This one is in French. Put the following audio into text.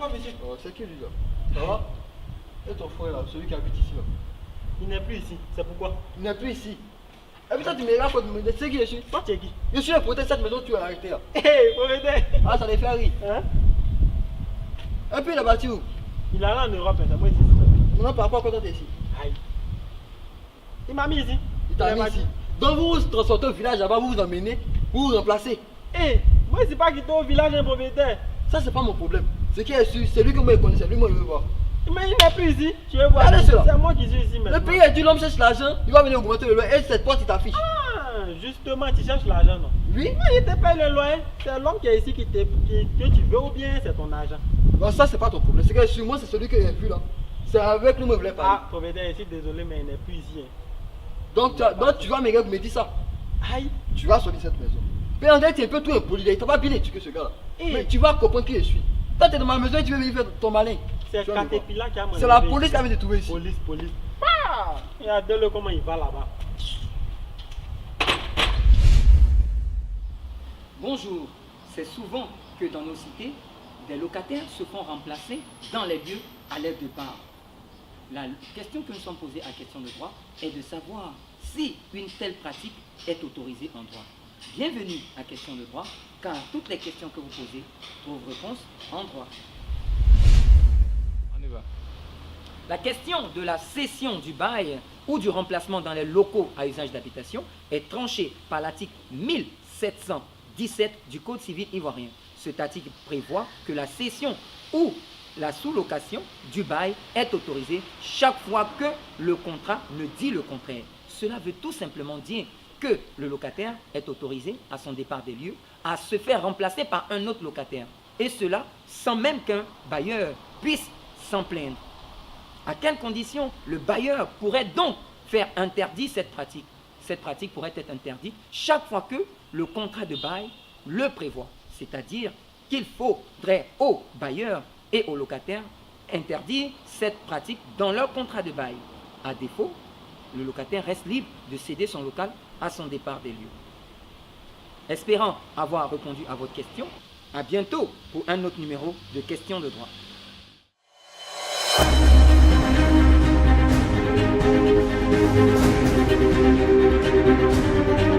Pourquoi, monsieur? C'est qui lui là? Ça va? Et ton frère là, celui qui habite ici là? Il n'est plus ici. C'est pourquoi? Il n'est plus ici. Et puis toi tu me regardes pour me dire, c'est qui je suis? Toi, tu es qui? Je suis le protecteur de cette maison que tu as arrêté là. Hé, propriétaire! Ah, ça les fait rire. Hein? Et puis il a bâti où? Il est allé en Europe, c'est moi ici. Maintenant par rapport à quand t'es ici? Aïe. Il m'a mis ici. Il t'a mis ici. Donc vous vous transportez au village là-bas, vous vous emmenez, vous vous remplacez. Hé, moi je ne suis pas quitté au village un propriétaire. Ça c'est pas mon problème. Ce qui est sûr, c'est lui que moi je connais, c'est lui moi je veux voir. Mais il n'est plus ici. Tu veux voir? Allez, c'est là. C'est moi qui suis ici maintenant. Le pays est dur, l'homme cherche l'argent, il va venir augmenter le loyer et cette porte il t'affiche. Ah, justement, tu cherches l'argent, non? Oui? Non, il te paye le loyer. C'est l'homme qui est ici que tu veux ou bien c'est ton argent? Non, ça c'est pas ton problème. Ce qui est sûr, moi c'est celui que j'ai vu là. C'est avec lui que je voulais parler. Ah, propriétaire, je suis désolé, mais il n'est plus ici. Hein. Donc tu vas me dire ça. Aïe. Tu vas sortir cette maison. Mais en fait, tu es un peu tout impoli. Il t'a pas bien éduqué ce gars-là. Eh. Mais tu vas comprendre qui je suis. Toi, tu es dans ma maison et tu veux venir faire ton malin. C'est Tu vas me voir. Caterpillar qui a C'est la police qui a venu te trouver ici. Police. Ah, regardez-le comment il va là-bas. Bonjour, c'est souvent que dans nos cités, des locataires se font remplacer dans les lieux à l'aide de parts. La question que nous sommes posés à question de droit est de savoir si une telle pratique est autorisée en droit. Bienvenue à Question de droit, car toutes les questions que vous posez trouvent réponse en droit. On y va. La question de la cession du bail ou du remplacement dans les locaux à usage d'habitation est tranchée par l'article 1717 du Code civil ivoirien. Cet article prévoit que la cession ou la sous-location du bail est autorisée chaque fois que le contrat ne dit le contraire. Cela veut tout simplement dire que le locataire est autorisé à son départ des lieux à se faire remplacer par un autre locataire. Et cela sans même qu'un bailleur puisse s'en plaindre. À quelles conditions le bailleur pourrait donc faire interdire cette pratique? Cette pratique pourrait être interdite chaque fois que le contrat de bail le prévoit. C'est-à-dire qu'il faudrait aux bailleurs et aux locataires interdire cette pratique dans leur contrat de bail. À défaut, le locataire reste libre de céder son local à son départ des lieux. Espérant avoir répondu à votre question, à bientôt pour un autre numéro de Questions de droit. Thank you.